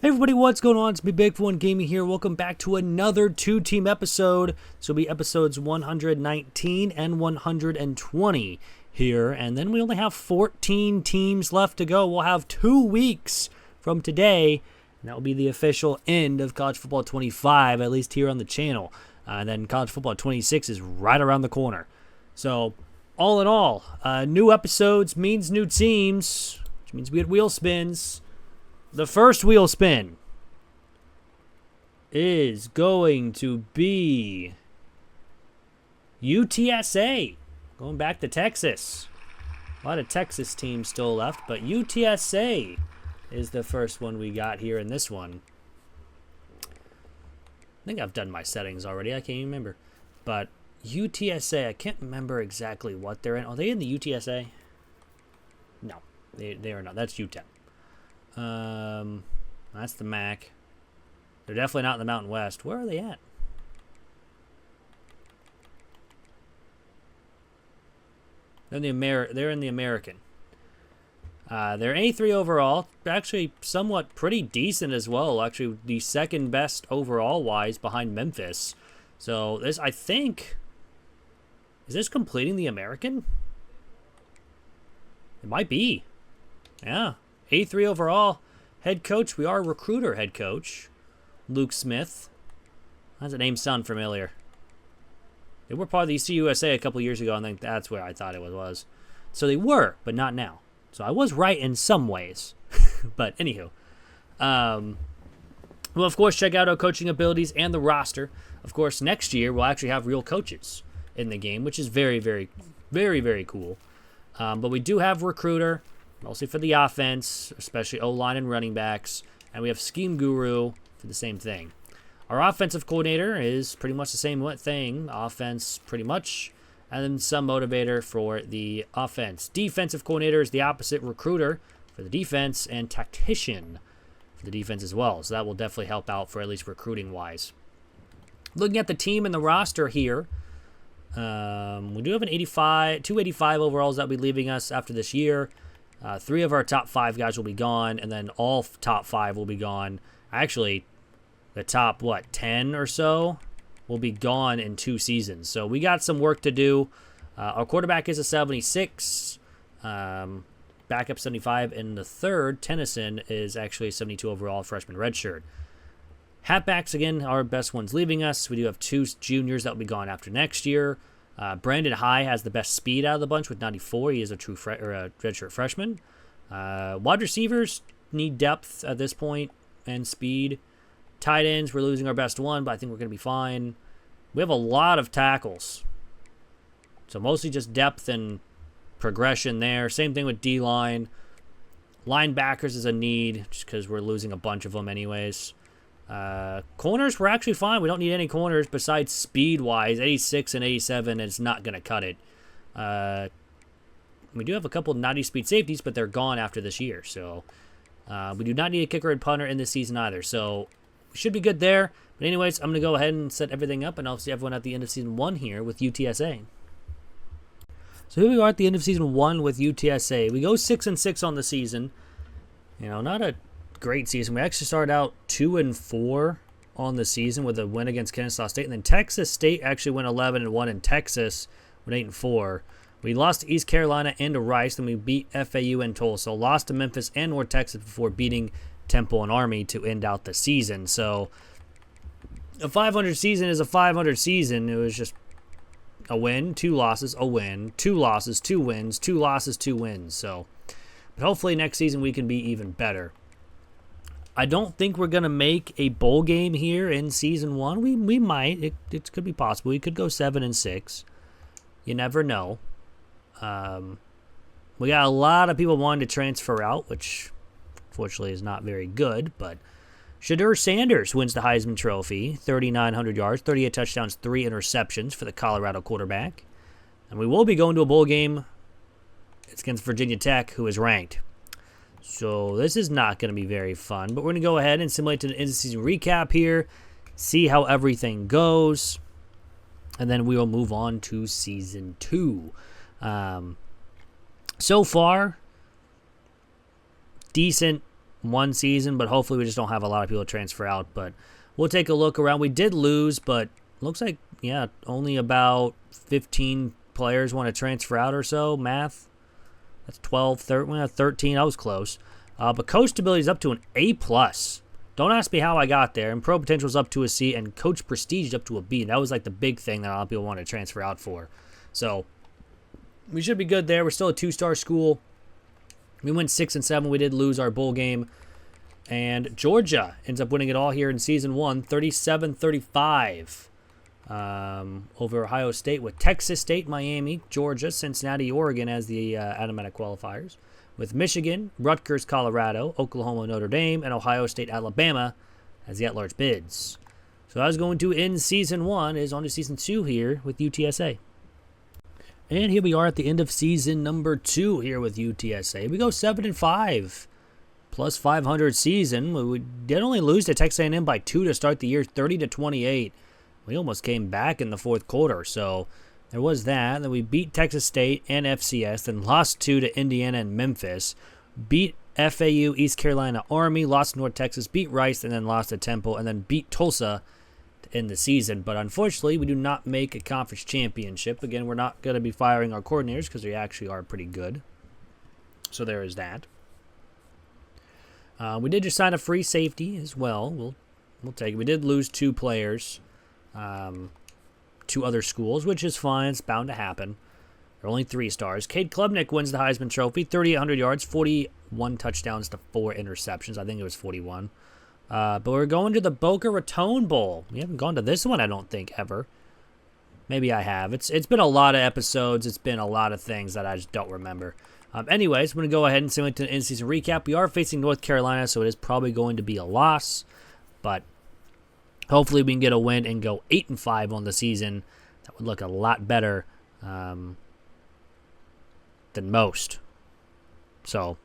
Hey everybody, what's going on? It's me, Big for One Gaming here. Welcome back to another two-team episode. This will be episodes 119 and 120 here, and then we only have 14 teams left to go. We'll have 2 weeks from today, and that will be the official end of College Football 25, at least here on the channel. And then College Football 26 is right around the corner. So, all in all, new episodes means new teams, which means we had wheel spins. The first wheel spin is going to be UTSA, going back to Texas. A lot of Texas teams still left, but UTSA is the first one we got here in this one. I think I've done my settings already. I can't even remember. But UTSA, I can't remember exactly what they're in. Are they in the UTSA? No, they are not. That's UTEP. That's the MAC. They're definitely not in the Mountain West. Where are they at? They're in the American. They're A3 overall. Actually, somewhat pretty decent as well. Actually, the second best overall wise behind Memphis. So this, I think, is this completing the American? It might be. Yeah. A3 overall. Head coach, we are a recruiter head coach. Luke Smith. How does the name sound familiar? They were part of the CUSA a couple years ago, and I think that's where I thought it was. So they were, but not now. So I was right in some ways. But anywho. Well, of course, check out our coaching abilities and the roster. Of course, next year we'll actually have real coaches in the game, which is very, very, very, very cool. But we do have recruiter. Mostly for the offense, especially O-line and running backs. And we have Scheme Guru for the same thing. Our offensive coordinator is pretty much the same thing. Offense, pretty much. And then some motivator for the offense. Defensive coordinator is the opposite, recruiter for the defense and tactician for the defense as well. So that will definitely help out for at least recruiting-wise. Looking at the team and the roster here. We do have an 285 overalls that will be leaving us after this year. 3 of our top 5 guys will be gone, and then all top 5 will be gone. Actually, the top, 10 or so will be gone in 2 seasons. So we got some work to do. Our quarterback is a 76, backup 75, and the third, Tennyson, is actually a 72 overall freshman redshirt. Halfbacks, again, our best ones leaving us. We do have 2 juniors that will be gone after next year. Brandon High has the best speed out of the bunch with 94. He is a true redshirt freshman. Wide receivers need depth at this point and speed. Tight ends, we're losing our best one, but I think we're going to be fine. We have a lot of tackles. So mostly just depth and progression there. Same thing with D-line. Linebackers is a need just because we're losing a bunch of them anyways. Corners, we're actually fine. We don't need any corners besides speed-wise. 86 and 87, and it's not going to cut it. We do have a couple 90-speed safeties, but they're gone after this year. So we do not need a kicker and punter in this season either. So we should be good there. But anyways, I'm going to go ahead and set everything up, and I'll see everyone at the end of Season 1 here with UTSA. So here we are at the end of Season 1 with UTSA. We go 6-6 on the season. You know, not a great season. We actually started out 2-4 on the season with a win against Kennesaw State, and then Texas State actually went 11-1, and Texas went 8-4. We lost to East Carolina and to Rice, then we beat FAU and Tulsa. Lost to Memphis and North Texas before beating Temple and Army to end out the season. So a 500 season is a 500 season. It was just a win, 2 losses, a win, 2 losses, 2 wins, 2 losses, 2 wins. So, but hopefully next season we can be even better. I don't think we're going to make a bowl game here in Season 1. We might. It could be possible. We could go 7-6. You never know. We got a lot of people wanting to transfer out, which unfortunately is not very good. But Shedeur Sanders wins the Heisman Trophy. 3,900 yards, 38 touchdowns, 3 interceptions for the Colorado quarterback. And we will be going to a bowl game. It's against Virginia Tech, who is ranked. So this is not going to be very fun, but we're going to go ahead and simulate an end-of-season recap here, see how everything goes, and then we will move on to Season 2. So far, decent one season, but hopefully we just don't have a lot of people transfer out. But we'll take a look around. We did lose, but looks like, yeah, only about 15 players want to transfer out or so. Math. That's 12, 13. I was close. But coach stability is up to an A+. Don't ask me how I got there. And pro potential is up to a C, and coach prestige is up to a B. And that was like the big thing that a lot of people wanted to transfer out for. So we should be good there. We're still a 2-star school. We went 6-7. We did lose our bowl game. And Georgia ends up winning it all here in season 1, 37-35 over Ohio State, with Texas State, Miami, Georgia, Cincinnati, Oregon as the automatic qualifiers, with Michigan, Rutgers, Colorado, Oklahoma, Notre Dame, and Ohio State, Alabama as the at-large bids. So I was going to end season 1, is on to season 2 here with UTSA. And here we are at the end of season number 2 here with UTSA. We go 7-5, plus 500 season. We did only lose to Texas A&M by 2 to start the year, 30-28. We almost came back in the fourth quarter, so there was that. Then we beat Texas State and FCS, then lost 2 to Indiana and Memphis, beat FAU, East Carolina Army, lost to North Texas, beat Rice, and then lost to Temple, and then beat Tulsa in the season. But unfortunately, we do not make a conference championship. Again, we're not going to be firing our coordinators because they actually are pretty good. So there is that. We did just sign a free safety as well. We'll take it. We did lose 2 players to other schools, which is fine. It's bound to happen. They're only 3 stars. Cade Klubnik wins the Heisman Trophy, 3,800 yards, 41 touchdowns to 4 interceptions. I think it was 41. But we're going to the Boca Raton Bowl. We haven't gone to this one, I don't think, ever. Maybe I have. It's been a lot of episodes. It's been a lot of things that I just don't remember. Anyways, I'm going to go ahead and send it to an in-season recap. We are facing North Carolina, so it is probably going to be a loss. But hopefully we can get a win and go 8-5 on the season. That would look a lot better than most. So,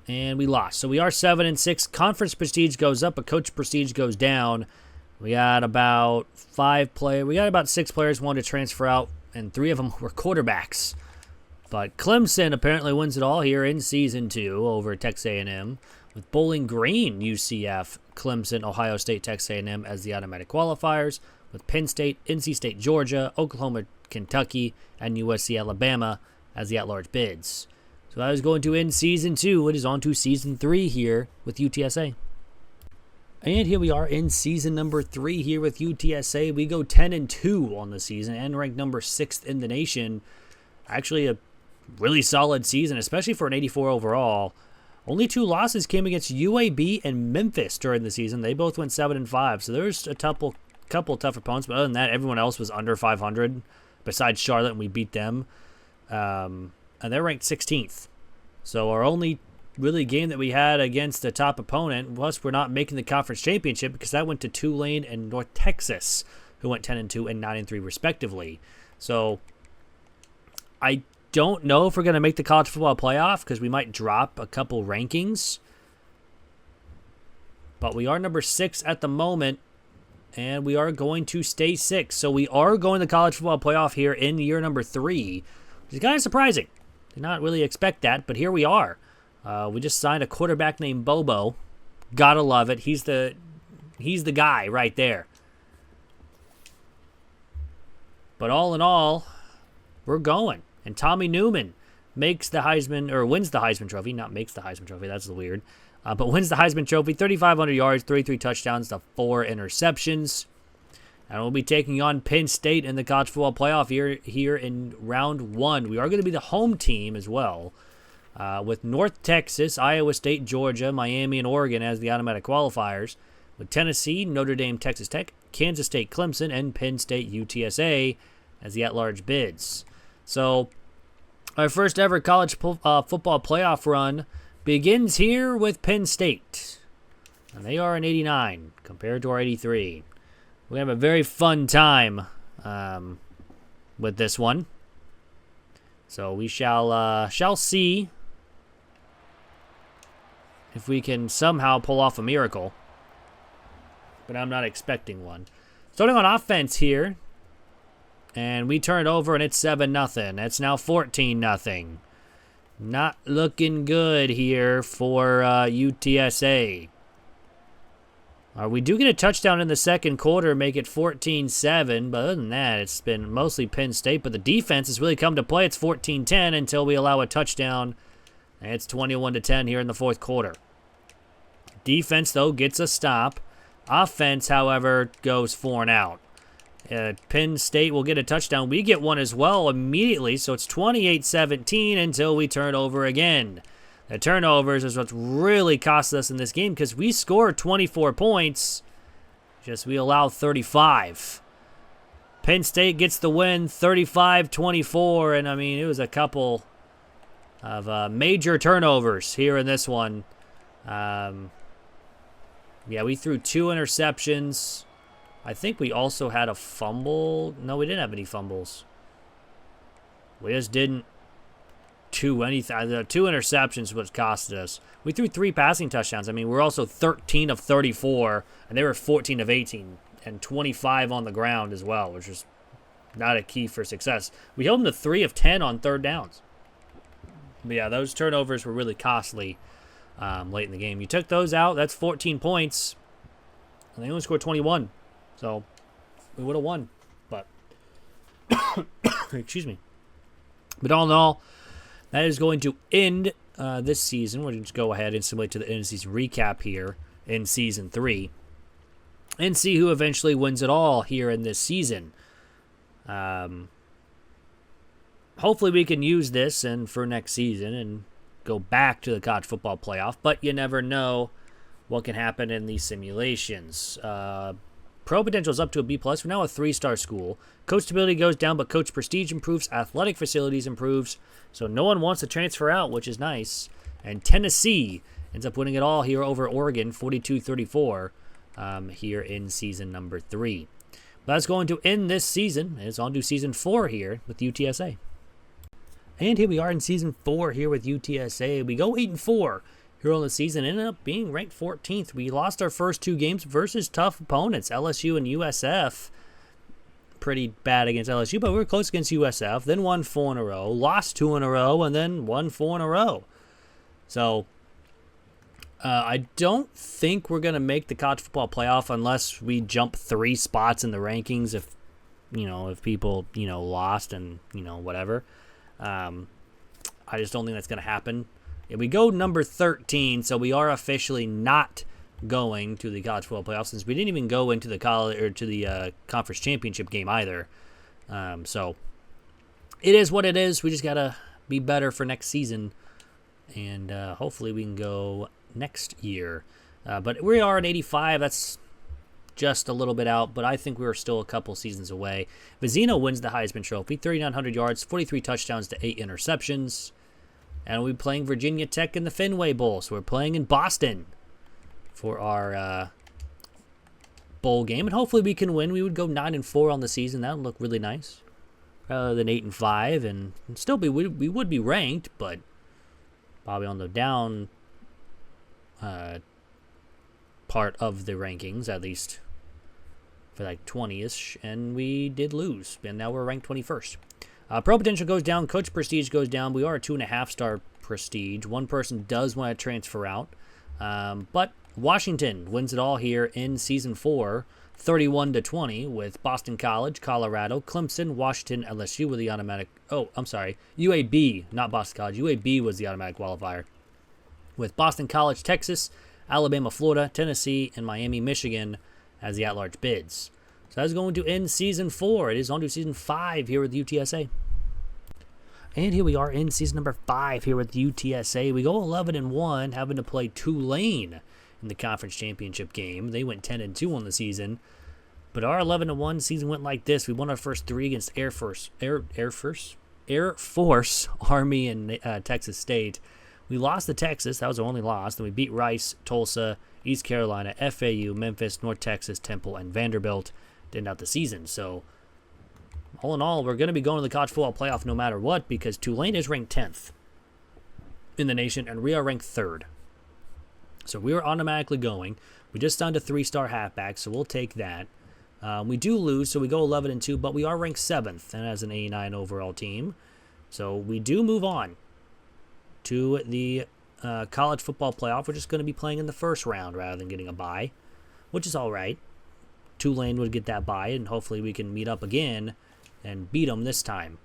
and we lost. So we are 7-6. Conference prestige goes up, but coach prestige goes down. We got about 6 players wanted to transfer out, and 3 of them were quarterbacks. But Clemson apparently wins it all here in season 2 over Texas A&M, with Bowling Green, UCF, Clemson, Ohio State, Texas A&M as the automatic qualifiers, with Penn State, NC State, Georgia, Oklahoma, Kentucky, and USC, Alabama as the at-large bids. So that is going to end season 2. It is on to season 3 here with UTSA. And here we are in season number 3 here with UTSA. We go 10-2 on the season and ranked number 6th in the nation. Actually, a really solid season, especially for an 84 overall. Only 2 losses came against UAB and Memphis during the season. They both went 7-5, so there's a couple tough opponents. But other than that, everyone else was under 500, besides Charlotte, and we beat them. And they're ranked 16th. So our only really game that we had against the top opponent was we're not making the conference championship, because that went to Tulane and North Texas, who went 10-2 and 9-3 respectively. So I don't know if we're going to make the college football playoff, because we might drop a couple rankings. But we are number 6 at the moment, and we are going to stay 6. So we are going to the college football playoff here in year number 3, which is kind of surprising. Did not really expect that, but here we are. We just signed a quarterback named Bobo. Gotta love it. He's the guy right there. But all in all, we're going. And Tommy Newman wins the Heisman Trophy. Not makes the Heisman Trophy. That's weird. But wins the Heisman Trophy. 3,500 yards, 33 touchdowns to 4 interceptions. And we'll be taking on Penn State in the college football playoff here in round 1. We are going to be the home team as well, with North Texas, Iowa State, Georgia, Miami, and Oregon as the automatic qualifiers, with Tennessee, Notre Dame, Texas Tech, Kansas State, Clemson, and Penn State, UTSA as the at-large bids. So our first ever college football playoff run begins here with Penn State. And they are an 89 compared to our 83. We have a very fun time with this one. So we shall see if we can somehow pull off a miracle. But I'm not expecting one. Starting on offense here. And we turn it over, and it's 7-0. It's now 14-0. Not looking good here for UTSA. We do get a touchdown in the second quarter, make it 14-7. But other than that, it's been mostly Penn State. But the defense has really come to play. It's 14-10 until we allow a touchdown. And it's 21-10 here in the fourth quarter. Defense, though, gets a stop. Offense, however, goes 4 and out. Penn State will get a touchdown. We get one as well immediately. So it's 28-17 until we turn over again. The turnovers is what's really cost us in this game because we scored 24 points. Just we allow 35. Penn State gets the win 35-24. And, I mean, it was a couple of major turnovers here in this one. Yeah, we threw 2 interceptions. I think we also had a fumble. No, we didn't have any fumbles. We just didn't do anything. The 2 interceptions was costed us. We threw 3 passing touchdowns. I mean, we're also 13 of 34, and they were 14 of 18, and 25 on the ground as well, which is not a key for success. We held them to 3 of 10 on third downs. But yeah, those turnovers were really costly late in the game. You took those out, that's 14 points, and they only scored 21. So we would have won. But, excuse me. But all in all, that is going to end this season. We're going to just go ahead and simulate to the end of season recap here in Season 3 and see who eventually wins it all here in this season. Hopefully we can use this and for next season and go back to the college football playoff, but you never know what can happen in these simulations. Pro potential is up to a B+. We're now a 3-star school. Coach stability goes down, but coach prestige improves. Athletic facilities improves. So no one wants to transfer out, which is nice. And Tennessee ends up winning it all here over Oregon, 42-34, here in season number 3. But that's going to end this season. It's on to season 4 here with UTSA. And here we are in season 4 here with UTSA. We go 8-4. Here on the season, ended up being ranked 14th. We lost our first 2 games versus tough opponents, LSU and USF. Pretty bad against LSU, but we were close against USF. Then won 4 in a row, lost 2 in a row, and then won 4 in a row. So I don't think we're going to make the college football playoff unless we jump 3 spots in the rankings. If people lost and whatever. I just don't think that's going to happen. We go number 13, so we are officially not going to the college football playoffs since we didn't even go into the college or to the conference championship game either. So it is what it is. We just gotta be better for next season, and hopefully we can go next year. But we are at 85. That's just a little bit out, but I think we're still a couple seasons away. Vizino wins the Heisman Trophy, 3,900 yards, 43 touchdowns to 8 interceptions. And we'll be playing Virginia Tech in the Fenway Bowl. So we're playing in Boston for our bowl game. And hopefully we can win. We would go 9-4 on the season. That would look really nice. Rather than 8-5. And still we would be ranked, but probably on the down part of the rankings, at least for like 20-ish. And we did lose. And now we're ranked 21st. Pro potential goes down. Coach prestige goes down. We are a 2.5-star prestige. One person does want to transfer out. But Washington wins it all here in Season 4, 31-20 with Boston College, Colorado, Clemson, Washington, LSU with the automatic... Oh, I'm sorry. UAB, not Boston College. UAB was the automatic qualifier. With Boston College, Texas, Alabama, Florida, Tennessee, and Miami, Michigan as the at-large bids. So that's going to end Season 4. It is on to Season 5 here with UTSA. And here we are in Season number 5 here with UTSA. We go 11-1, having to play Tulane in the conference championship game. They went 10-2 on the season. But our 11-1 season went like this. We won our first 3 against Air Force, Army, and Texas State. We lost to Texas. That was our only loss. Then we beat Rice, Tulsa, East Carolina, FAU, Memphis, North Texas, Temple, and Vanderbilt to end out the season. So, all in all, we're going to be going to the college football playoff no matter what because Tulane is ranked 10th in the nation, and we are ranked 3rd. So we are automatically going. We just signed a 3-star halfback, so we'll take that. We do lose, so we go 11-2, but we are ranked 7th and as an 89 overall team. So we do move on. to the college football playoff. We're just going to be playing in the first round rather than getting a bye, which is all right. Tulane would get that bye, and hopefully we can meet up again and beat them this time.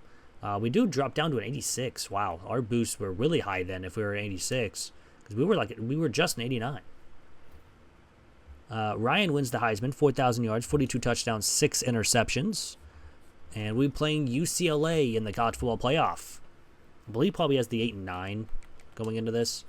We do drop down to an 86. Wow, our boosts were really high then if we were 86, because we were just an 89. Ryan wins the Heisman, 4,000 yards, 42 touchdowns, 6 interceptions. And we're playing UCLA in the college football playoff. I believe probably has the 8 and 9 going into this.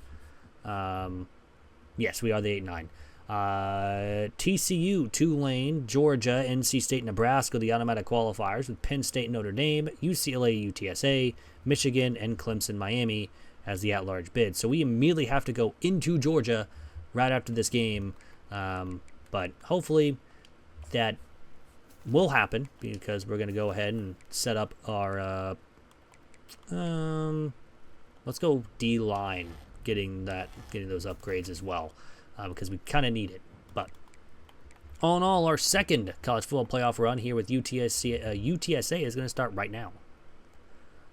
Yes, we are the 8 and 9. TCU, Tulane, Georgia, NC State, Nebraska, the automatic qualifiers, with Penn State, Notre Dame, UCLA, UTSA, Michigan, and Clemson, Miami as the at-large bid. So we immediately have to go into Georgia right after this game. But hopefully that will happen, because we're going to go ahead and set up our let's go D-line, getting those upgrades as well, because we kind of need it. But all in all, our second college football playoff run here with UTSA is going to start right now.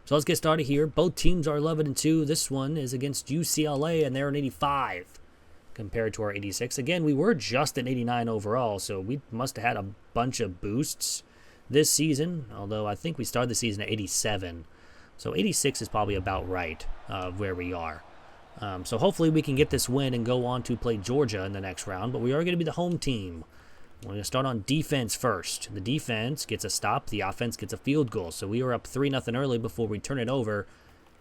So let's get started here. Both teams are 11-2. This one is against UCLA, and they're an 85 compared to our 86. Again, we were just an 89 overall, so we must have had a bunch of boosts this season, although I think we started the season at 87. So 86 is probably about right where we are. So hopefully we can get this win and go on to play Georgia in the next round, but we are going to be the home team. We're going to start on defense first. The defense gets a stop. The offense gets a field goal. So we were up 3-0 early before we turn it over,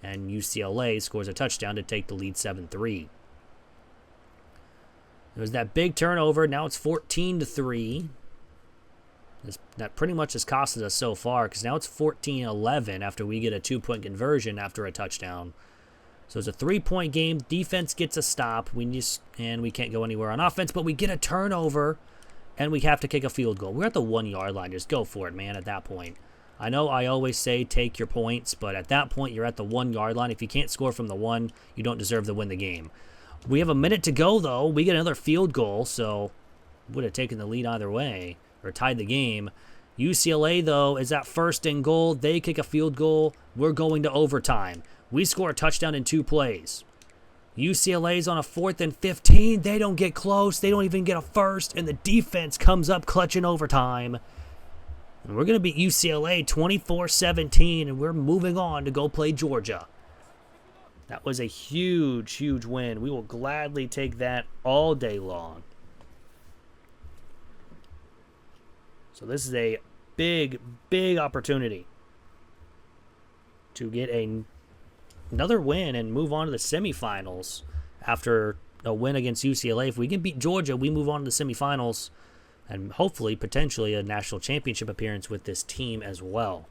and UCLA scores a touchdown to take the lead 7-3. There was that big turnover. Now it's 14-3. That pretty much has costed us so far, because now it's 14-11 after we get a 2-point conversion after a touchdown. So it's a 3-point game. Defense gets a stop. And we can't go anywhere on offense, but we get a turnover, and we have to kick a field goal. We're at the 1-yard line. Just go for it, man, at that point. I know I always say take your points, but at that point, you're at the 1-yard line. If you can't score from the 1, you don't deserve to win the game. We have a minute to go, though. We get another field goal, so would have taken the lead either way, or tied the game. UCLA, though, is at 1st and goal. They kick a field goal. We're going to overtime. We score a touchdown in 2 plays. UCLA's on a 4th and 15. They don't get close. They don't even get a first, and the defense comes up clutch in overtime. And we're going to beat UCLA 24-17, and we're moving on to go play Georgia. That was a huge, huge win. We will gladly take that all day long. So this is a big, big opportunity to get another win and move on to the semifinals after a win against UCLA. If we can beat Georgia, we move on to the semifinals and hopefully, potentially, a national championship appearance with this team as well.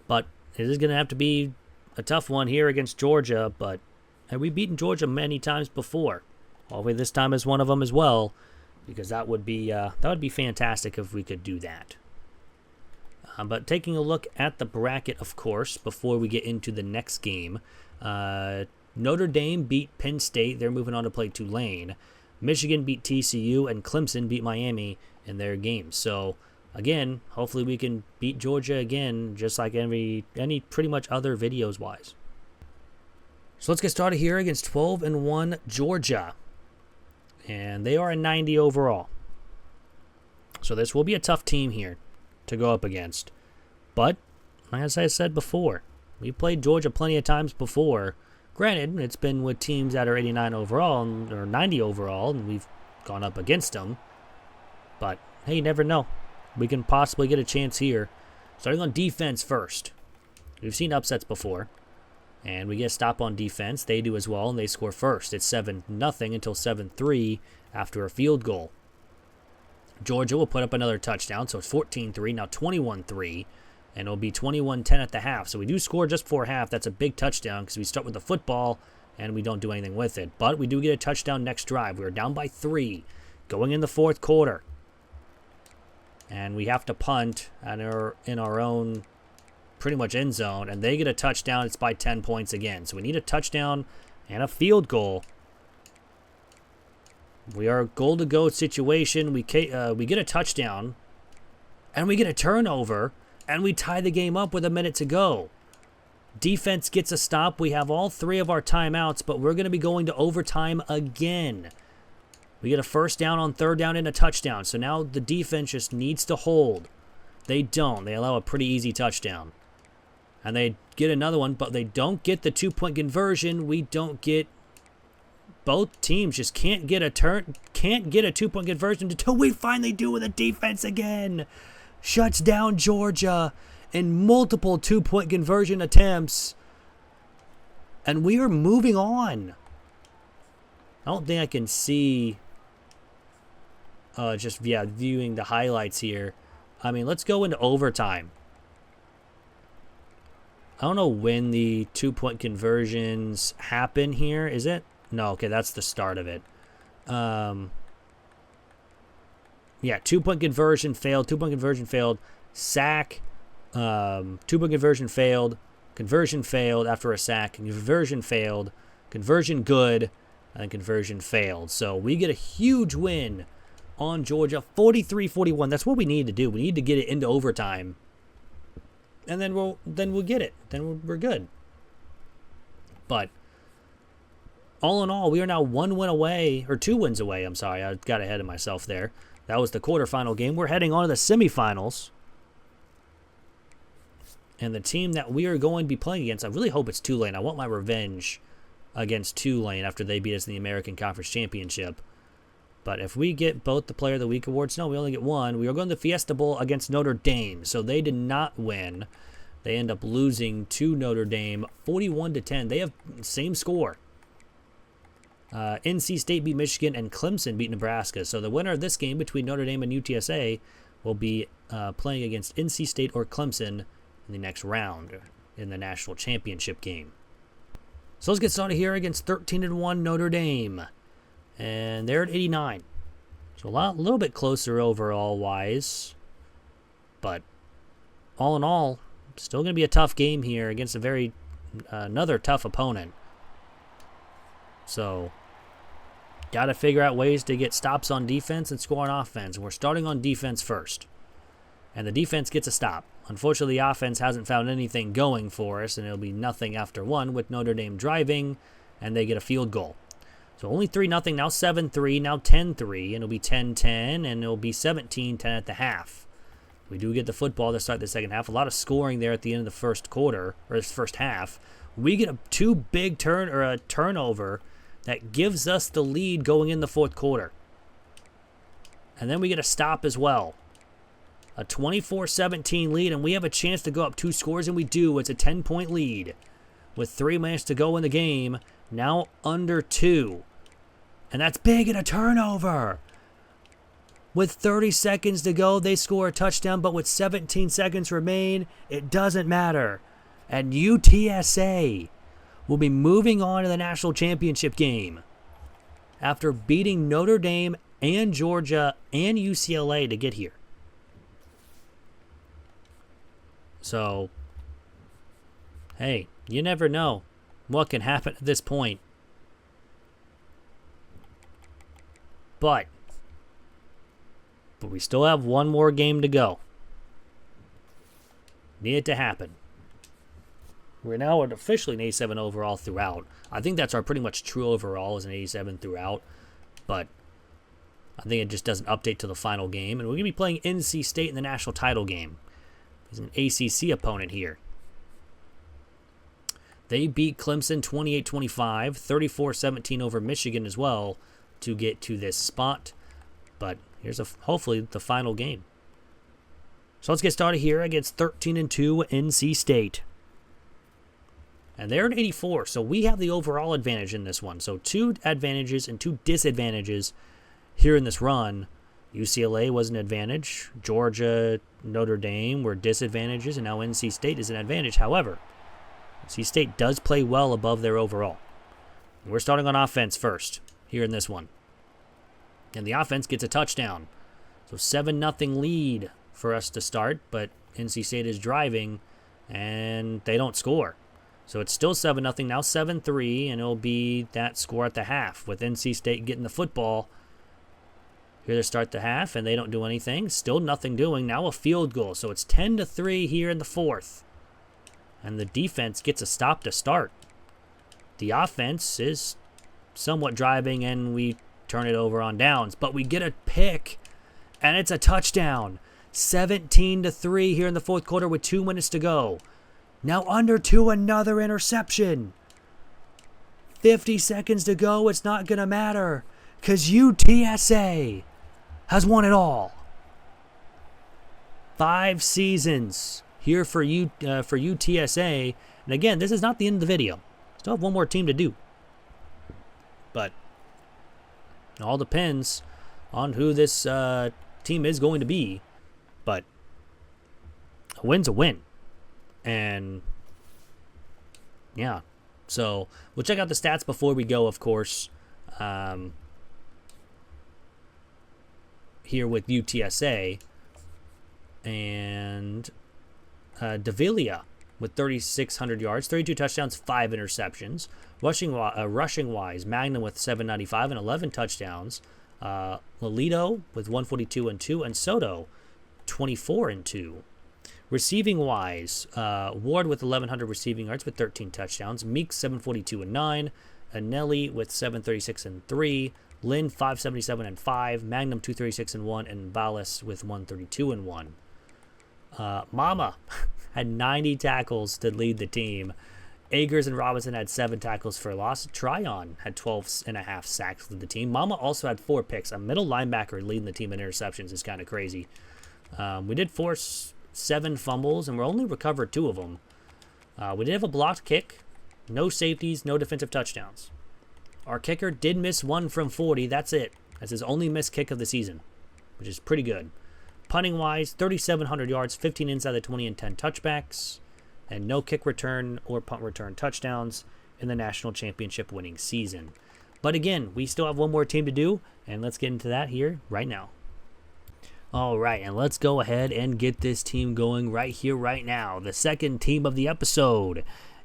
But it is going to have to be a tough one here against Georgia, but have we beaten Georgia many times before? Hopefully this time is one of them as well, because that would be fantastic if we could do that. But taking a look at the bracket, of course, before we get into the next game, Notre Dame beat Penn State. They're moving on to play Tulane. Michigan beat TCU, and Clemson beat Miami in their games. So again, hopefully we can beat Georgia again, just like any pretty much other videos wise. So let's get started here against 12-1 Georgia. And they are a 90 overall. So this will be a tough team here to go up against. But, as I said before, we played Georgia plenty of times before. Granted, it's been with teams that are 89 overall or 90 overall, and we've gone up against them. But, hey, you never know. We can possibly get a chance here. Starting on defense first. We've seen upsets before. And we get a stop on defense. They do as well, and they score first. It's 7-0 until 7-3 after a field goal. Georgia will put up another touchdown, so it's 14-3, now 21-3. And it'll be 21-10 at the half. So we do score just before half. That's a big touchdown because we start with the football and we don't do anything with it. But we do get a touchdown next drive. We are down by 3 going in the 4th quarter. And we have to punt in our own pretty much end zone. And they get a touchdown. It's by 10 points again. So we need a touchdown and a field goal. We are a goal-to-go situation. We get a touchdown. And we get a turnover. And we tie the game up with a minute to go. Defense gets a stop. We have all 3 of our timeouts, but we're going to be going to overtime again. We get a first down on 3rd down and a touchdown. So now the defense just needs to hold. They don't. They allow a pretty easy touchdown. And they get another one, but they don't get the 2-point conversion. We don't get... Both teams just can't get a 2-point conversion until we finally do with the defense again. Shuts down Georgia in multiple 2-point conversion attempts. And we are moving on. I don't think I can see... viewing the highlights here. I mean, let's go into overtime. I don't know when the 2-point conversions happen here. Is it? No, okay, that's the start of it. 2-point conversion failed. 2-point conversion failed. Sack. 2-point conversion failed. Conversion failed after a sack. Conversion failed. Conversion good. And conversion failed. So we get a huge win on Georgia, 43-41. That's what we need to do. We need to get it into overtime, and then we'll get it. Then we're good. But all in all, we are now 1 win away, or 2 wins away. I'm sorry, I got ahead of myself there. That was the quarterfinal game. We're heading on to the semifinals, and the team that we are going to be playing against, I really hope it's Tulane. I want my revenge against Tulane after they beat us in the American Conference Championship. But if we get both the Player of the Week awards, no, we only get one. We are going to the Fiesta Bowl against Notre Dame. So they did not win. They end up losing to Notre Dame 41-10. They have the same score. NC State beat Michigan and Clemson beat Nebraska. So the winner of this game between Notre Dame and UTSA will be playing against NC State or Clemson in the next round in the national championship game. So let's get started here against 13-1 Notre Dame. And they're at 89. So a little bit closer overall wise. But all in all, still going to be a tough game here against another tough opponent. So got to figure out ways to get stops on defense and score on offense. We're starting on defense first. And the defense gets a stop. Unfortunately, the offense hasn't found anything going for us, and it'll be nothing after 1 with Notre Dame driving, and they get a field goal. So only 3-0, now 7-3, now 10-3, and it'll be 10-10, and it'll be 17-10 at the half. We do get the football to start the second half. A lot of scoring there at the end of the first quarter, or this first half. We get a turnover that gives us the lead going in the fourth quarter. And then we get a stop as well. A 24-17 lead, and we have a chance to go up 2 scores, and we do. It's a 10-point lead with 3 minutes to go in the game. Now under 2. And that's big in a turnover. With 30 seconds to go, they score a touchdown, but with 17 seconds remain, it doesn't matter. And UTSA will be moving on to the national championship game after beating Notre Dame and Georgia and UCLA to get here. So, hey, you never know what can happen at this point. But we still have one more game to go. Need it to happen. We're now officially an 87 overall throughout. I think that's our pretty much true overall is an 87 throughout. But I think it just doesn't update to the final game. And we're going to be playing NC State in the national title game. He's an ACC opponent here. They beat Clemson 28-25, 34-17 over Michigan as well to get to this spot. But here's hopefully the final game. So let's get started here against 13-2 NC State. And they're at 84, so we have the overall advantage in this one. So 2 advantages and 2 disadvantages here in this run. UCLA was an advantage. Georgia, Notre Dame were disadvantages, and now NC State is an advantage. However, NC State does play well above their overall. We're starting on offense first here in this one. And the offense gets a touchdown. So 7-0 lead for us to start, but NC State is driving, and they don't score. So it's still 7-0, now 7-3, and it'll be that score at the half with NC State getting the football. Here to start the half, and they don't do anything. Still nothing doing. Now a field goal. So it's 10-3 here in the fourth. and the defense gets a stop to start. The offense is somewhat driving, and we turn it over on downs. But we get a pick, and it's a touchdown. 17-3 here in the fourth quarter with 2 minutes to go. Now under 2, another interception. 50 seconds to go. It's not going to matter because UTSA has won it all. 5 seasons here for UTSA. And again, this is not the end of the video. Still have one more team to do. But it all depends on who this team is going to be. But a win's a win. And yeah. So we'll check out the stats before we go, of course. Here with UTSA. And Davila with 3,600 yards, 32 touchdowns, 5 interceptions. Rushing-wise, Magnum with 795 and 11 touchdowns. Toledo with 142 and 2, and Soto 24 and 2. Receiving-wise, Ward with 1,100 receiving yards with 13 touchdowns. Mich 742 and 9. Anelli with 736 and 3. Lynn 577 and 5. Magnum 236 and 1, and Vallis with 132 and 1. Mama had 90 tackles to lead the team. Agers and Robinson had 7 tackles for a loss. Tryon had 12.5 sacks with the team. Mama also had 4 picks. A middle linebacker leading the team in interceptions is kind of crazy. We did force 7 fumbles, and we only recovered 2 of them. We did have a blocked kick. No safeties, no defensive touchdowns. Our kicker did miss 1 from 40. That's it. That's his only missed kick of the season, which is pretty good. Punting-wise, 3,700 yards, 15 inside the 20, and 10 touchbacks, and no kick return or punt return touchdowns in the national championship winning season. But again, we still have one more team to do, and let's get into that here right now. All right, and let's go ahead and get this team going right here, right now. The second team of the episode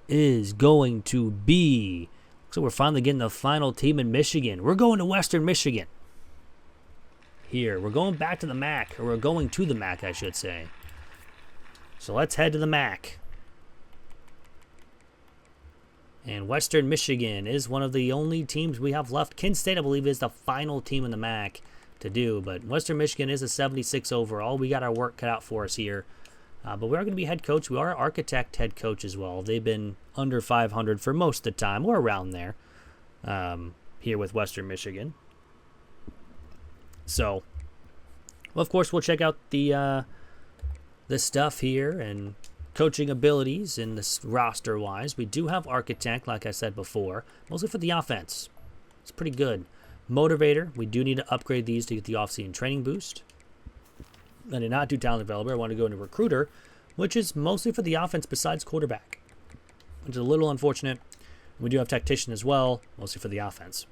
is going to be... So we're finally getting the final team in Michigan. We're going to Western Michigan. Here, we're going back to the MAC, or we're going to the MAC, I should say. So let's head to the MAC. And Western Michigan is one of the only teams we have left. Kent State, I believe, is the final team in the MAC to do, but Western Michigan is a 76 overall. We got our work cut out for us here. But we are going to be head coach. We are architect head coach as well. They've been under 500 for most of the time, or around there, here with Western Michigan. So, well, of course, we'll check out the stuff here and coaching abilities and this roster-wise. We do have architect, like I said before, mostly for the offense. It's pretty good. Motivator, we do need to upgrade these to get the off-season training boost. I did not do talent developer. I want to go into recruiter, which is mostly for the offense besides quarterback, which is a little unfortunate. We do have tactician as well, mostly for the offense.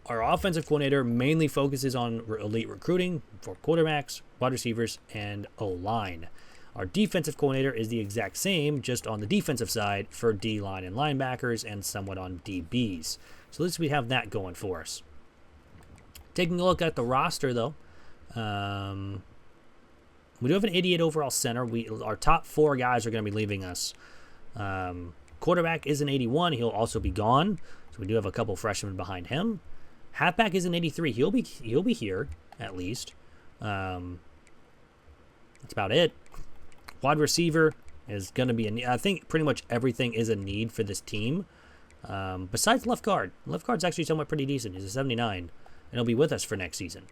Our offensive coordinator mainly focuses on elite recruiting for quarterbacks, wide receivers, and O-line. Our defensive coordinator is the exact same, just on the defensive side for D-line and linebackers and somewhat on DBs. So at least we have that going for us. Taking a look at the roster, though, we do have an 88 overall center. Our top 4 guys are going to be leaving us. Quarterback is an 81. He'll also be gone. So we do have a couple freshmen behind him. Halfback is an 83. He'll be here at least. That's about it. Wide receiver is going to be a need. I think pretty much everything is a need for this team. Besides left guard. Left guard's actually somewhat pretty decent. He's a 79. And he'll be with us for next season.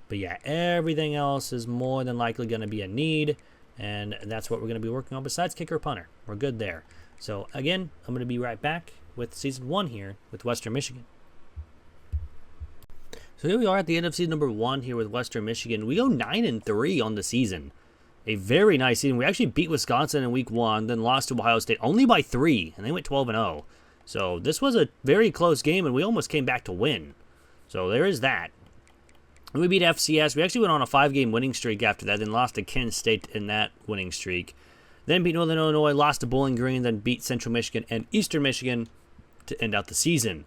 But yeah, everything else is more than likely going to be a need. And that's what we're going to be working on besides kicker punter. We're good there. So again, I'm going to be right back with season 1 here with Western Michigan. So here we are at the end of season number 1 here with Western Michigan. We go 9-3 on the season. A very nice season. We actually beat Wisconsin in week 1, then lost to Ohio State only by 3, and they went 12-0. So this was a very close game, and we almost came back to win. So there is that. And we beat FCS. We actually went on a 5-game winning streak after that, then lost to Kent State in that winning streak. Then beat Northern Illinois, lost to Bowling Green, then beat Central Michigan and Eastern Michigan to end out the season.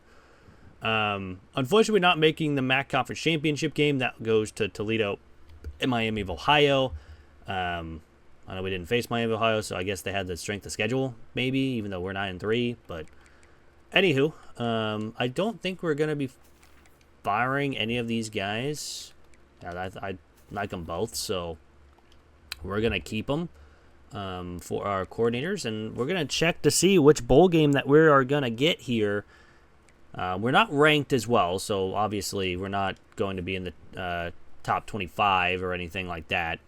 Unfortunately, we're not making the MAC Conference Championship game. That goes to Toledo and Miami of Ohio. I know we didn't face Miami of Ohio, so I guess they had the strength of schedule, maybe, even though we're 9-3. But anywho, I don't think we're going to be firing any of these guys. I like them both, so we're going to keep them for our coordinators, and we're going to check to see which bowl game that we are going to get here. We're not ranked as well, so obviously we're not going to be in the top 25 or anything like that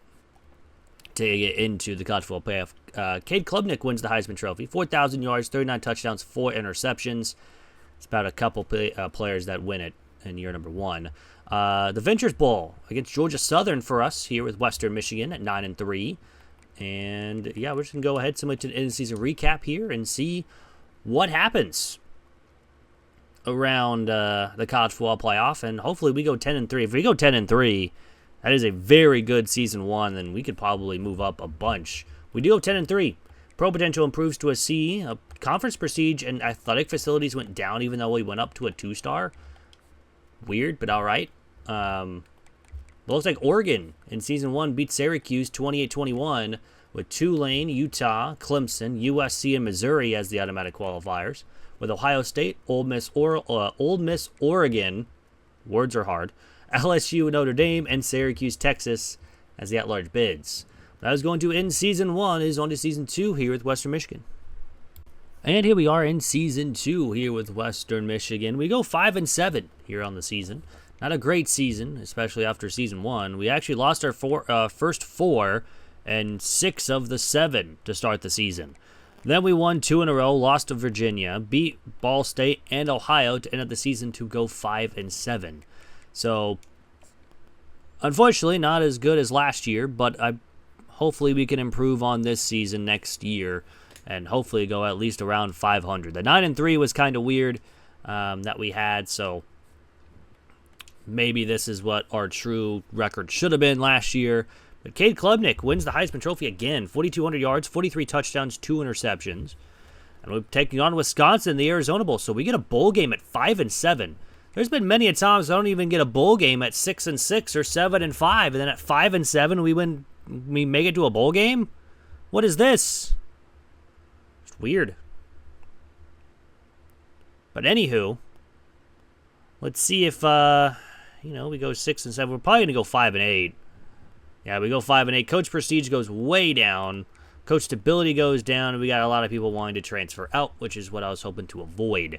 to get into the college football playoff. Cade Klubnik wins the Heisman Trophy. 4,000 yards, 39 touchdowns, 4 interceptions. It's about a couple players that win it in year number 1. The Ventures Bowl against Georgia Southern for us here with Western Michigan at 9-3. And, yeah, we're just going to go ahead similar to the end-of-season recap here and see what happens around the college football playoff, and hopefully we go 10-3. If we go 10-3, that is a very good season 1, then we could probably move up a bunch. We do go 10-3. Pro potential improves to a C. Conference prestige and athletic facilities went down, even though we went up to a 2-star. Weird, but all right. Looks like Oregon in season 1 beat Syracuse 28-21 with Tulane, Utah, Clemson, USC, and Missouri as the automatic qualifiers. With Ohio State, Ole Miss, Oregon, words are hard, LSU, Notre Dame, and Syracuse, Texas as the at-large bids. That was going to end season 1. Is on to season 2 here with Western Michigan. And here we are in season 2 here with Western Michigan. We go 5-7 here on the season. Not a great season, especially after season 1. We actually lost our first 4 and 6 of the 7 to start the season. Then we won 2 in a row, lost to Virginia, beat Ball State and Ohio to end up the season to go 5-7. So, unfortunately, not as good as last year, but hopefully we can improve on this season next year and hopefully go at least around 500. The 9-3 was kind of weird that we had, so maybe this is what our true record should have been last year. But Cade Klubnik wins the Heisman Trophy again. 4,200 yards, 43 touchdowns, 2 interceptions. And we're taking on Wisconsin in the Arizona Bowl. So we get a bowl game at 5-7. There's been many a times I don't even get a bowl game at 6-6 or 7-5. And then at 5-7, we make it to a bowl game? What is this? It's weird. But anywho, let's see if, we go 6-7. We're probably going to go 5-8. Yeah, we go 5-8. Coach prestige goes way down. Coach stability goes down. And we got a lot of people wanting to transfer out, which is what I was hoping to avoid.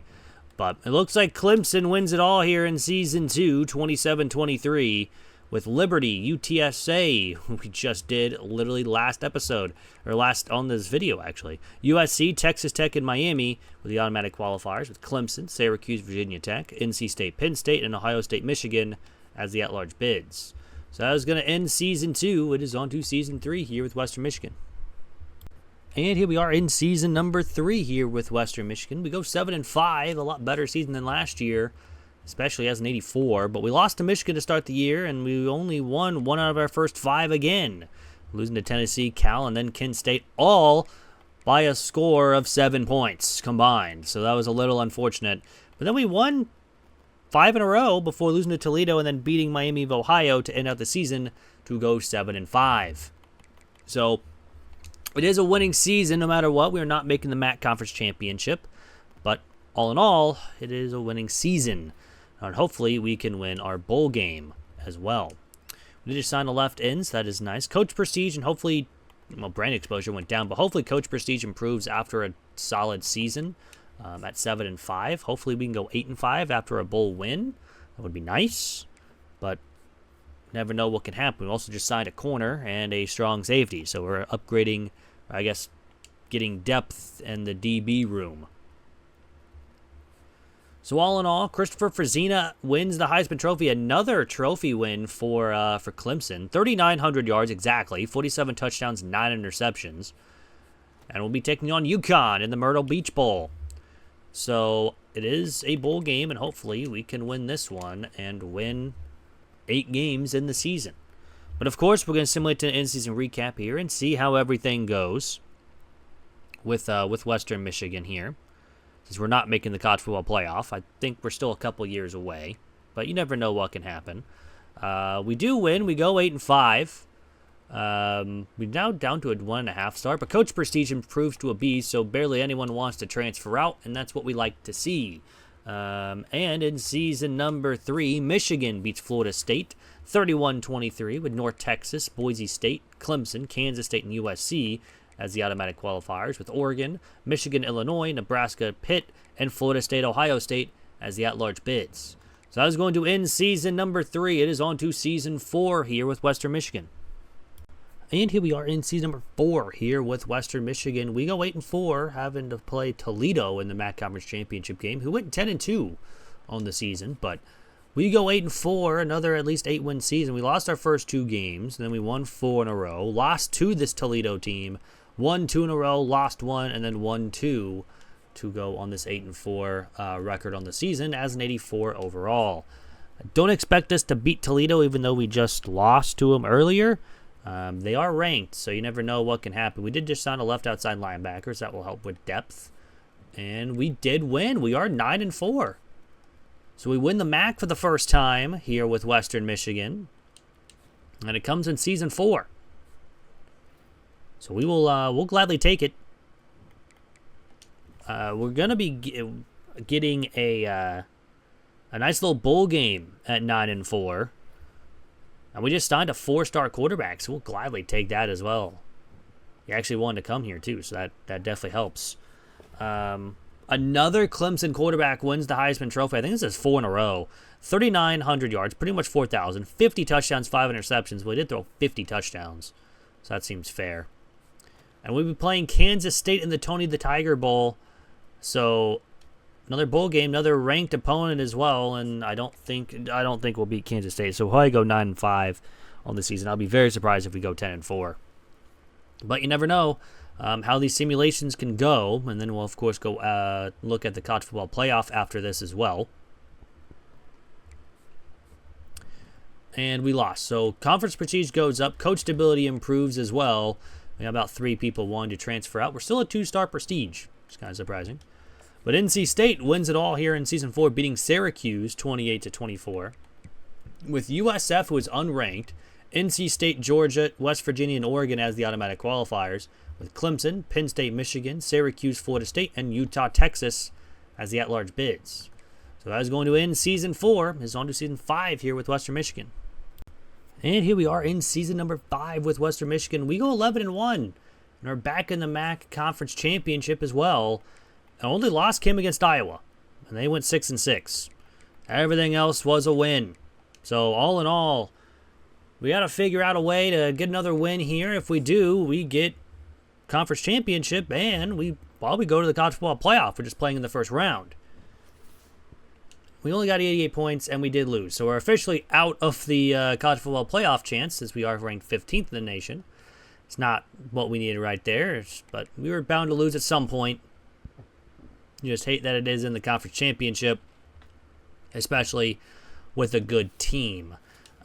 But it looks like Clemson wins it all here in Season 2, 27-23, with Liberty, UTSA, we just did literally last episode, or last on this video, actually. USC, Texas Tech, and Miami with the automatic qualifiers, with Clemson, Syracuse, Virginia Tech, NC State, Penn State, and Ohio State, Michigan as the at-large bids. So that was going to end Season 2. It is on to Season 3 here with Western Michigan. And here we are in Season number 3 here with Western Michigan. We go 7-5, a lot better season than last year, especially as an 84. But we lost to Michigan to start the year, and we only won 1 out of our first 5 again. Losing to Tennessee, Cal, and then Kent State, all by a score of 7 points combined. So that was a little unfortunate. But then we won 5 in a row before losing to Toledo and then beating Miami of Ohio to end out the season to go 7-5. So it is a winning season no matter what. We are not making the MAC Conference Championship. But all in all, it is a winning season. And hopefully we can win our bowl game as well. We did just sign the left ends. That is nice. Coach prestige and hopefully, brand exposure went down. But hopefully coach prestige improves after a solid season. At 7-5. Hopefully we can go 8-5 after a bowl win. That would be nice. But never know what can happen. We also just signed a corner and a strong safety. So we're upgrading, I guess, getting depth in the DB room. So all in all, Christopher Frazina wins the Heisman Trophy. Another trophy win for Clemson. 3,900 yards exactly. 47 touchdowns, 9 interceptions. And we'll be taking on UConn in the Myrtle Beach Bowl. So it is a bowl game, and hopefully we can win this one and win 8 games in the season. But of course, we're going to simulate an in-season recap here and see how everything goes with Western Michigan here. Since we're not making the college football playoff, I think we're still a couple years away, but you never know what can happen. We do win. We go 8-5. We're now down to a 1.5 star, but coach prestige improves to a B, so barely anyone wants to transfer out, and that's what we like to see. And in season number 3, Michigan beats Florida State 31-23 with North Texas, Boise State, Clemson, Kansas State, and USC as the automatic qualifiers, with Oregon, Michigan, Illinois, Nebraska, Pitt, and Florida State, Ohio State as the at-large bids. So that is going to end season number 3. It is on to season 4 here with Western Michigan. And here we are in season number 4 here with Western Michigan. We go 8-4, having to play Toledo in the MAC Conference Championship game, who went 10-2 on the season. But we go 8-4, another at least 8-win season. We lost our first 2 games, then we won 4 in a row. Lost to this Toledo team, won 2 in a row, lost 1, and then won 2 to go on this 8-4 record on the season as an 84 overall. Don't expect us to beat Toledo, even though we just lost to them earlier. They are ranked, so you never know what can happen. We did just sign a left outside linebacker, so that will help with depth. And we did win. We are 9-4. So we win the MAC for the first time here with Western Michigan. And it comes in season 4. So we will we'll gladly take it. We're going to be getting a nice little bowl game at 9-4. And we just signed a 4-star quarterback, so we'll gladly take that as well. He actually wanted to come here, too, so that definitely helps. Another Clemson quarterback wins the Heisman Trophy. I think this is 4 in a row. 3,900 yards, pretty much 4,000. 50 touchdowns, 5 interceptions. Well, he did throw 50 touchdowns, so that seems fair. And we'll be playing Kansas State in the Tony the Tiger Bowl. So another bowl game, another ranked opponent as well, and I don't think we'll beat Kansas State. So we'll probably go 9-5 on the season. I'll be very surprised if we go 10-4. But you never know how these simulations can go, and then we'll of course go look at the college football playoff after this as well. And we lost. So conference prestige goes up, coach stability improves as well. We have about 3 people wanting to transfer out. We're still a 2-star prestige. It's kind of surprising. But NC State wins it all here in Season 4, beating Syracuse 28-24. With USF, who is unranked, NC State, Georgia, West Virginia, and Oregon as the automatic qualifiers. With Clemson, Penn State, Michigan, Syracuse, Florida State, and Utah, Texas as the at-large bids. So that is going to end Season 4. It's on to Season 5 here with Western Michigan. And here we are in Season number 5 with Western Michigan. We go 11-1 and are back in the MAC Conference Championship as well. The only loss came against Iowa, and they went 6-6. Everything else was a win. So all in all, we got to figure out a way to get another win here. If we do, we get conference championship, and we go to the college football playoff. We're just playing in the first round. We only got 88 points, and we did lose. So we're officially out of the college football playoff chance, since we are ranked 15th in the nation. It's not what we needed right there, but we were bound to lose at some point. You just hate that it is in the conference championship, especially with a good team.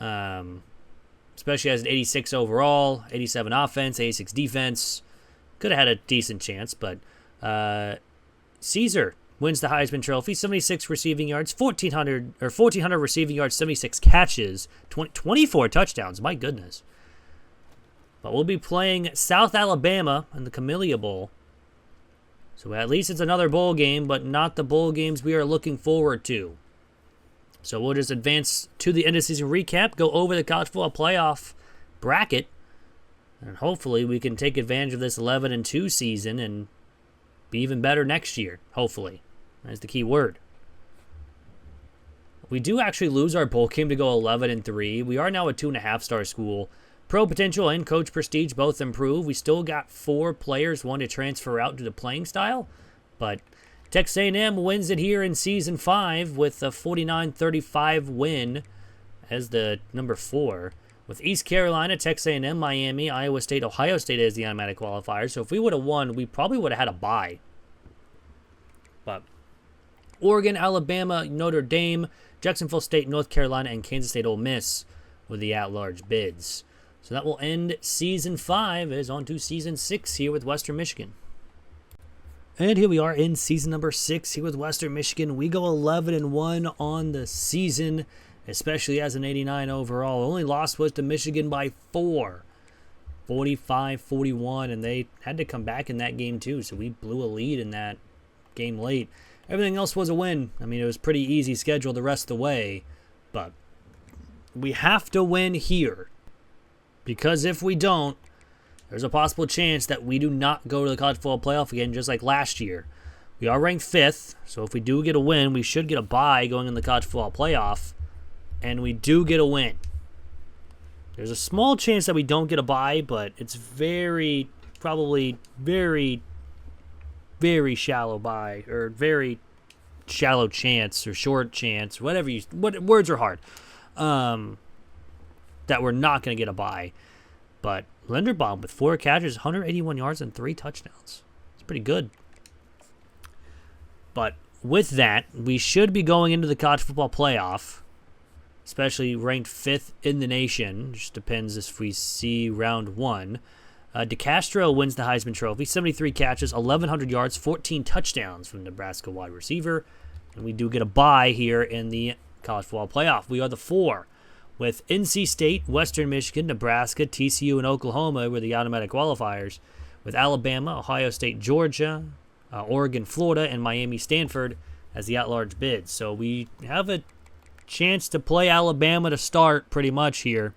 Especially as an 86 overall, 87 offense, 86 defense. Could have had a decent chance, but Caesar wins the Heisman Trophy, 76 receiving yards, 1,400 receiving yards, 76 catches, 24 touchdowns. My goodness. But we'll be playing South Alabama in the Camellia Bowl. So at least it's another bowl game, but not the bowl games we are looking forward to. So we'll just advance to the end of season recap, go over the college football playoff bracket, and hopefully we can take advantage of this 11-2 season and be even better next year, hopefully. That's the key word. We do actually lose our bowl game to go 11-3. We are now a 2.5-star school. Pro potential and coach prestige both improve. We still got 4 players wanting to transfer out due to playing style, but Texas A&M wins it here in Season 5 with a 49-35 win as the number 4. With East Carolina, Texas A&M, Miami, Iowa State, Ohio State as the automatic qualifiers. So if we would have won, we probably would have had a bye. But Oregon, Alabama, Notre Dame, Jacksonville State, North Carolina, and Kansas State Ole Miss with the at-large bids. So that will end Season 5. It is on to Season 6 here with Western Michigan. And here we are in Season number 6 here with Western Michigan. We go 11-1 on the season, especially as an 89 overall. The only loss was to Michigan by 4. 45-41, and they had to come back in that game too, so we blew a lead in that game late. Everything else was a win. I mean, it was pretty easy schedule the rest of the way, but we have to win here, because if we don't, there's a possible chance that we do not go to the college football playoff again, just like last year. We are ranked 5th, so if we do get a win, we should get a bye going in the college football playoff, and we do get a win. There's a small chance that we don't get a bye, but it's probably very, very shallow bye, or very shallow chance, or short chance, words are hard, that we're not going to get a bye. But Linderbaum with 4 catches, 181 yards, and 3 touchdowns. It's pretty good. But with that, we should be going into the college football playoff, especially ranked 5th in the nation. Just depends if we see round 1. DeCastro wins the Heisman Trophy. 73 catches, 1,100 yards, 14 touchdowns from Nebraska wide receiver. And we do get a bye here in the college football playoff. We are the 4, with NC State, Western Michigan, Nebraska, TCU, and Oklahoma were the automatic qualifiers, with Alabama, Ohio State, Georgia, Oregon, Florida, and Miami, Stanford as the at-large bids. So we have a chance to play Alabama to start pretty much here.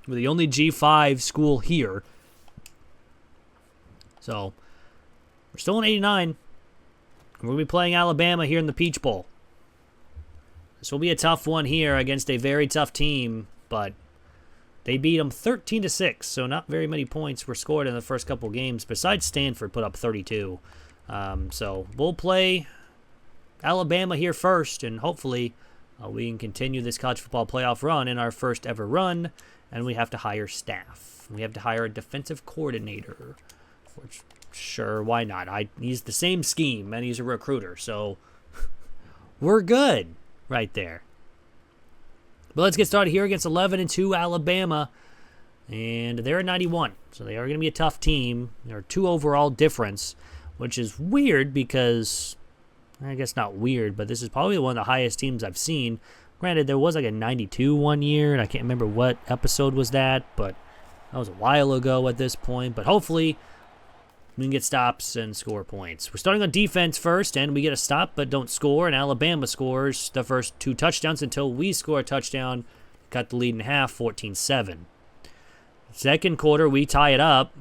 We're the only G5 school here. So we're still in 89. We're going to be playing Alabama here in the Peach Bowl. This will be a tough one here against a very tough team, but they beat them 13-6, so not very many points were scored in the first couple games, besides Stanford put up 32. So we'll play Alabama here first, and hopefully we can continue this college football playoff run in our first ever run, and we have to hire staff. We have to hire a defensive coordinator, which, sure, why not? He's the same scheme, and he's a recruiter, so we're good right there. But let's get started here against 11-2 Alabama, and they're at 91, so they are going to be a tough team. They're 2 overall difference, which is weird because, I guess not weird, but this is probably one of the highest teams I've seen. Granted, there was like a 92 one year, and I can't remember what episode was that, but that was a while ago at this point. But hopefully we can get stops and score points. We're starting on defense first, and we get a stop but don't score, and Alabama scores the first 2 touchdowns until we score a touchdown, cut the lead in half, 14-7. Second quarter, we tie it up,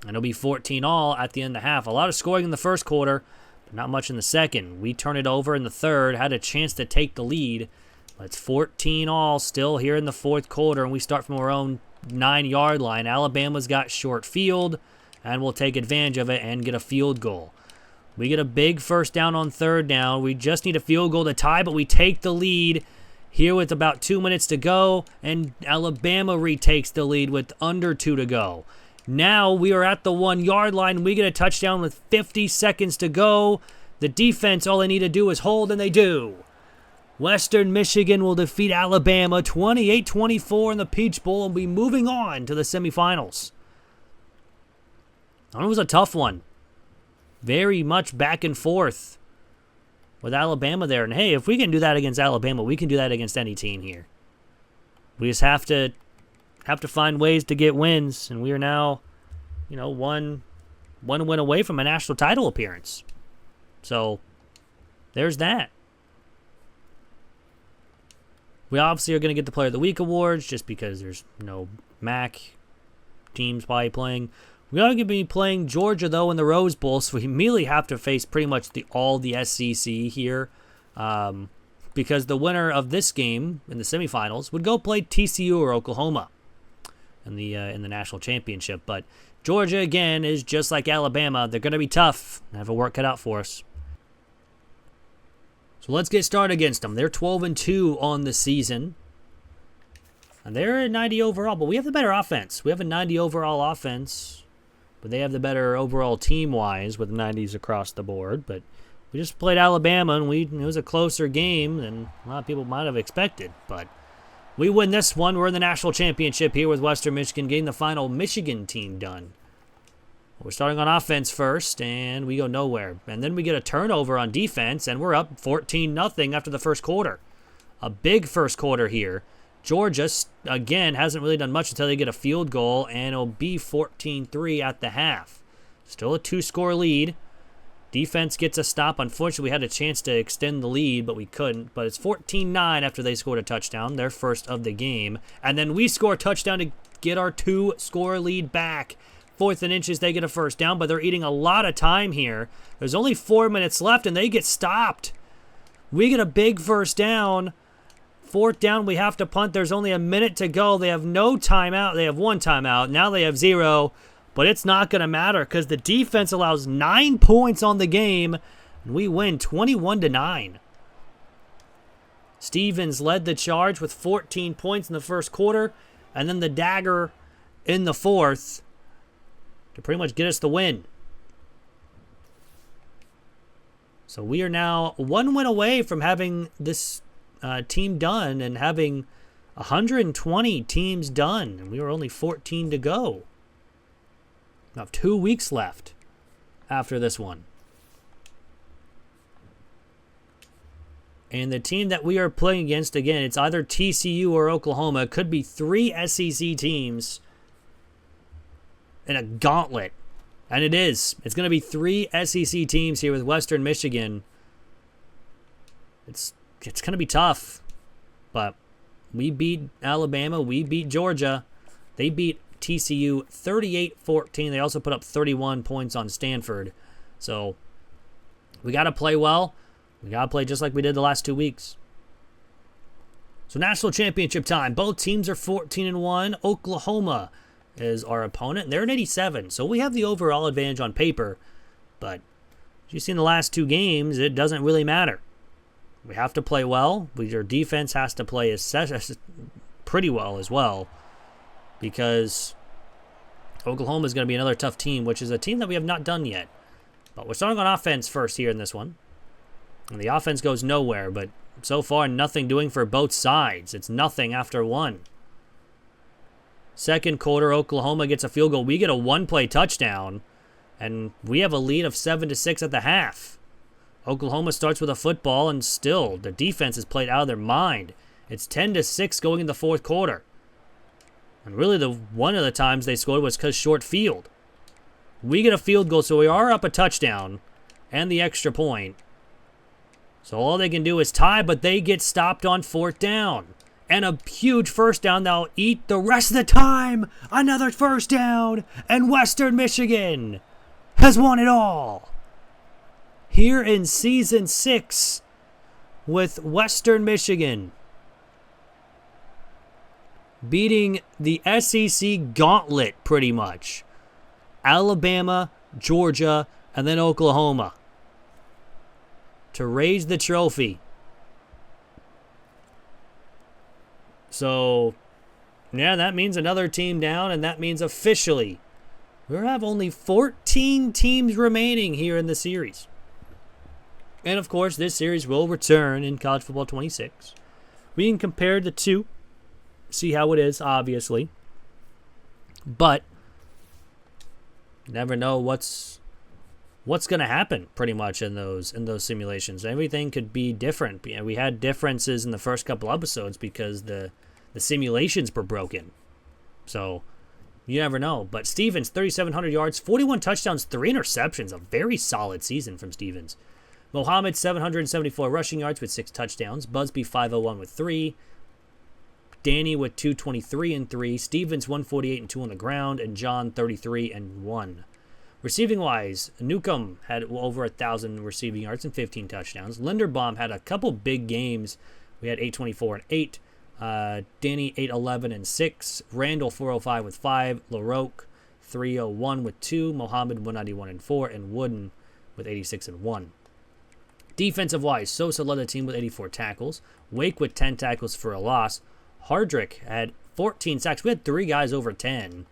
and it'll be 14-all at the end of the half. A lot of scoring in the first quarter, but not much in the second. We turn it over in the third, had a chance to take the lead, but it's 14-all still here in the fourth quarter, and we start from our own 9-yard line. Alabama's got short field, and we'll take advantage of it and get a field goal. We get a big first down on third down. We just need a field goal to tie, but we take the lead here with about 2 minutes to go, and Alabama retakes the lead with under 2 to go. Now we are at the 1-yard line. We get a touchdown with 50 seconds to go. The defense, all they need to do is hold, and they do. Western Michigan will defeat Alabama 28-24 in the Peach Bowl and be moving on to the semifinals. It was a tough one. Very much back and forth with Alabama there. And hey, if we can do that against Alabama, we can do that against any team here. We just have to find ways to get wins, and we are now, one win away from a national title appearance. So there's that. We obviously are going to get the Player of the Week awards just because there's no MAC teams probably playing. We are going to be playing Georgia, though, in the Rose Bowl, so we immediately have to face pretty much all the SEC here, because the winner of this game in the semifinals would go play TCU or Oklahoma in the national championship. But Georgia, again, is just like Alabama. They're going to be tough and have a work cut out for us. So let's get started against them. They're 12-2 on the season. And they're at 90 overall, but we have the better offense. We have a 90 overall offense. But they have the better overall team-wise with 90s across the board. But we just played Alabama, and it was a closer game than a lot of people might have expected. But we win this one. We're in the national championship here with Western Michigan, getting the final Michigan team done. We're starting on offense first, and we go nowhere. And then we get a turnover on defense, and we're up 14-0 after the first quarter. A big first quarter here. Georgia, again, hasn't really done much until they get a field goal, and it'll be 14-3 at the half. Still a 2-score lead. Defense gets a stop. Unfortunately, we had a chance to extend the lead, but we couldn't. But it's 14-9 after they scored a touchdown, their first of the game. And then we score a touchdown to get our 2-score lead back. 4th and inches, they get a first down, but they're eating a lot of time here. There's only 4 minutes left, and they get stopped. We get a big first down. 4th down, we have to punt. There's only a minute to go. They have no timeout. They have 1 timeout. Now they have 0, but it's not going to matter because the defense allows 9 points on the game, and we win 21-9. Stevens led the charge with 14 points in the first quarter, and then the dagger in the 4th to pretty much get us the win. So we are now 1 win away from having this team done and having 120 teams done, and we were only 14 to go. We have 2 weeks left after this one. And the team that we are playing against, again, it's either TCU or Oklahoma. It could be 3 SEC teams in a gauntlet. And it is. It's going to be 3 SEC teams here with Western Michigan. It's going to be tough. But we beat Alabama. We beat Georgia. They beat TCU 38-14. They also put up 31 points on Stanford. So we got to play well. We got to play just like we did the last 2 weeks. So national championship time. Both teams are 14-1. Oklahoma is our opponent. They're at 87. So we have the overall advantage on paper. But as you've seen the last 2 games, it doesn't really matter. We have to play well. Your defense has to play pretty well as well. Because Oklahoma is going to be another tough team, which is a team that we have not done yet. But we're starting on offense first here in this one. And the offense goes nowhere, but so far nothing doing for both sides. It's nothing after 1. Second quarter, Oklahoma gets a field goal. We get a 1-play touchdown, and we have a lead of 7-6 at the half. Oklahoma starts with a football, and still, the defense is played out of their mind. It's 10-6 going in the fourth quarter. And really, one of the times they scored was because short field. We get a field goal, so we are up a touchdown and the extra point. So all they can do is tie, but they get stopped on 4th down. And a huge first down. They'll eat the rest of the time. Another first down. And Western Michigan has won it all. Here in Season 6 with Western Michigan beating the SEC gauntlet pretty much. Alabama, Georgia, and then Oklahoma to raise the trophy. So, yeah, that means another team down, and that means officially we have only 14 teams remaining here in the series. And, of course, this series will return in College Football 26. We can compare the two, see how it is, obviously. But never know what's going to happen pretty much in those simulations. Everything could be different. We had differences in the first couple episodes because the simulations were broken. So you never know. But Stevens, 3,700 yards, 41 touchdowns, 3 interceptions. A very solid season from Stevens. Mohammed, 774 rushing yards with 6 touchdowns. Busby, 501 with 3. Danny with 223 and 3. Stevens, 148 and 2 on the ground. And John, 33 and 1. Receiving-wise, Newcomb had over 1,000 receiving yards and 15 touchdowns. Linderbaum had a couple big games. We had 824 and 8. Danny, 811 and 6. Randall, 405 with 5. LaRoque, 301 with 2. Mohammed, 191 and 4. And Wooden with 86 and 1. Defensive-wise, Sosa led the team with 84 tackles. Wake with 10 tackles for a loss. Hardrick had 14 sacks. We had 3 guys over 10.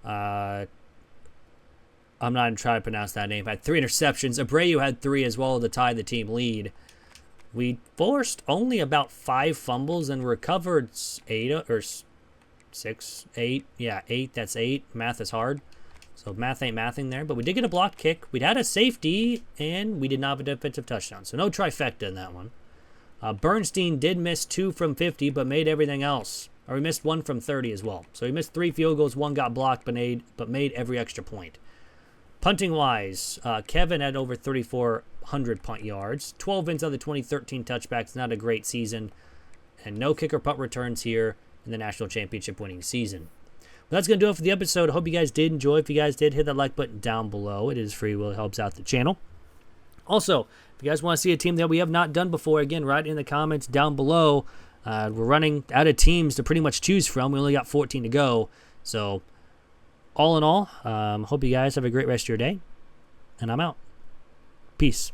I'm not even trying to pronounce that name. Had 3 interceptions. Abreu had 3 as well to tie the team lead. We forced only about 5 fumbles and recovered 8 or 6, 8. Yeah, 8. That's 8. Math is hard. So math ain't mathing there. But we did get a block kick. We'd had a safety, and we did not have a defensive touchdown. So no trifecta in that one. Bernstein did miss 2 from 50, but made everything else. Or he missed 1 from 30 as well. So he missed 3 field goals, 1 got blocked, but made every extra point. Punting-wise, Kevin had over 3,400 punt yards. 12 wins out of the 2013 touchbacks, not a great season. And no kicker punt returns here in the national championship winning season. Well, that's going to do it for the episode. I hope you guys did enjoy. If you guys did, hit that like button down below. It is free. It helps out the channel. Also, if you guys want to see a team that we have not done before, again, write in the comments down below. We're running out of teams to pretty much choose from. We only got 14 to go. So, all in all, hope you guys have a great rest of your day. And I'm out. Peace.